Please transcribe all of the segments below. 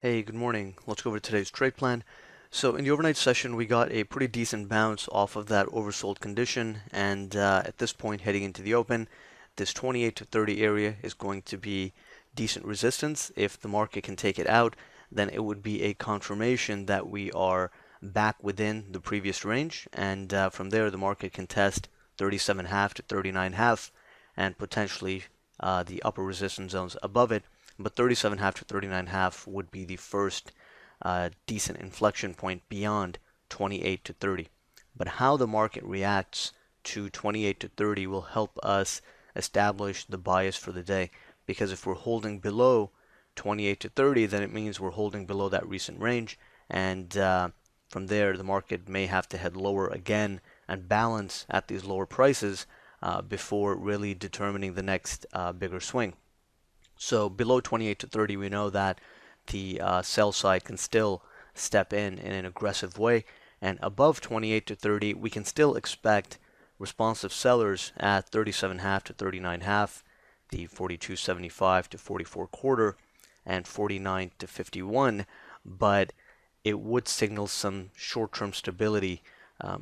Hey, good morning. Let's go over today's trade plan. So in the overnight session, we got a pretty decent bounce off of that oversold condition, and at this point, heading into the open, this 28 to 30 area is going to be decent resistance. If the market can take it out, then it would be a confirmation that we are back within the previous range, and from there, the market can test 37.5 to 39.5, and potentially the upper resistance zones above it. But 37.5 to 39.5 would be the first decent inflection point beyond 28 to 30. But how the market reacts to 28 to 30 will help us establish the bias for the day. Because if we're holding below 28 to 30, then it means we're holding below that recent range. And from there, the market may have to head lower again and balance at these lower prices before really determining the next bigger swing. So below 28 to 30, we know that the sell side can still step in an aggressive way. And above 28 to 30, we can still expect responsive sellers at 37.5 to 39.5, the 42.75 to 44 quarter, and 49 to 51. But it would signal some short-term stability.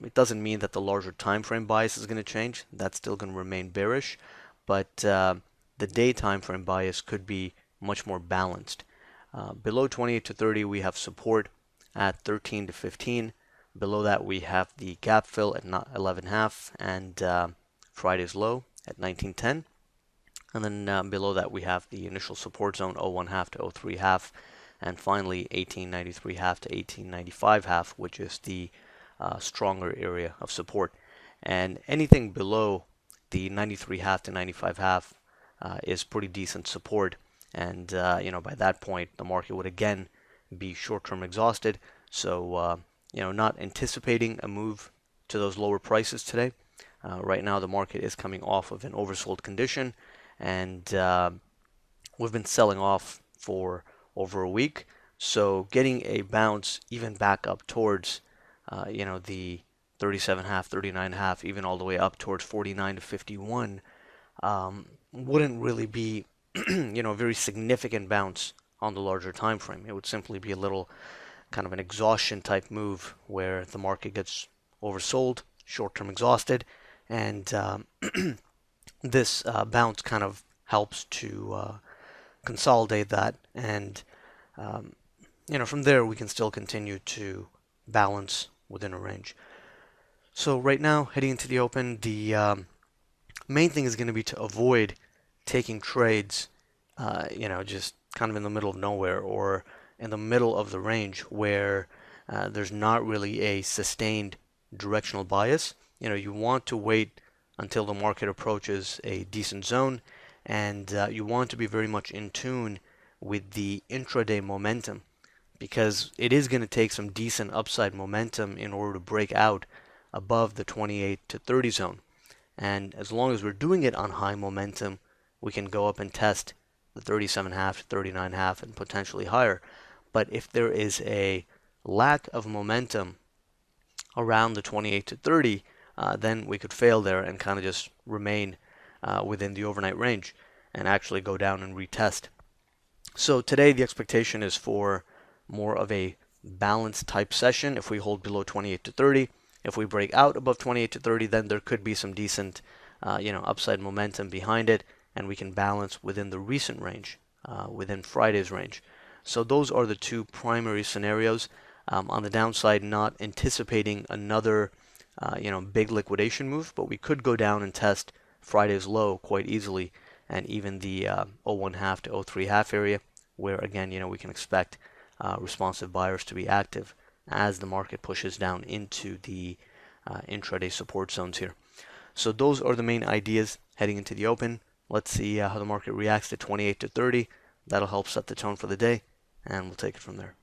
It doesn't mean that the larger time frame bias is going to change. That's still going to remain bearish. But the day time frame bias could be much more balanced. Below 28 to 30, we have support at 13 to 15. Below that, we have the gap fill at 11.5 and Friday's low at 19.10. And then below that, we have the initial support zone 0.1/2 to 0.3/2. And finally, 18.93/2 to 18.95/2, which is the stronger area of support. And anything below the 93.5 to 95.5 is pretty decent support. And by that point, the market would again be short-term exhausted. So not anticipating a move to those lower prices today. Right now, the market is coming off of an oversold condition, and we've been selling off for over a week. So getting a bounce even back up towards the 37.5, 39.5, even all the way up towards 49 to 51 wouldn't really be a very significant bounce on the larger time frame. It would simply be a little kind of an exhaustion type move where the market gets oversold, short-term exhausted, and this bounce kind of helps to consolidate that. And from there we can still continue to balance within a range. So right now, heading into the open, the main thing is going to be to avoid taking trades, just kind of in the middle of nowhere or in the middle of the range where there's not really a sustained directional bias. You want to wait until the market approaches a decent zone, and you want to be very much in tune with the intraday momentum, because it is going to take some decent upside momentum in order to break out above the 28 to 30 zone. And as long as we're doing it on high momentum, we can go up and test the 37.5 to 39.5 and potentially higher. But if there is a lack of momentum around the 28 to 30, then we could fail there and kind of just remain within the overnight range and actually go down and retest. So today the expectation is for more of a balanced type session. If we hold below 28 to 30, if we break out above 28 to 30, then there could be some decent, upside momentum behind it, and we can balance within the recent range, within Friday's range. So those are the two primary scenarios. On the downside, not anticipating another, big liquidation move, but we could go down and test Friday's low quite easily, and even the 0.1/2 to 0.3/2 area, where again, we can expect responsive buyers to be active as the market pushes down into the intraday support zones here. So those are the main ideas heading into the open. Let's see how the market reacts to 28 to 30. That'll help set the tone for the day, and we'll take it from there.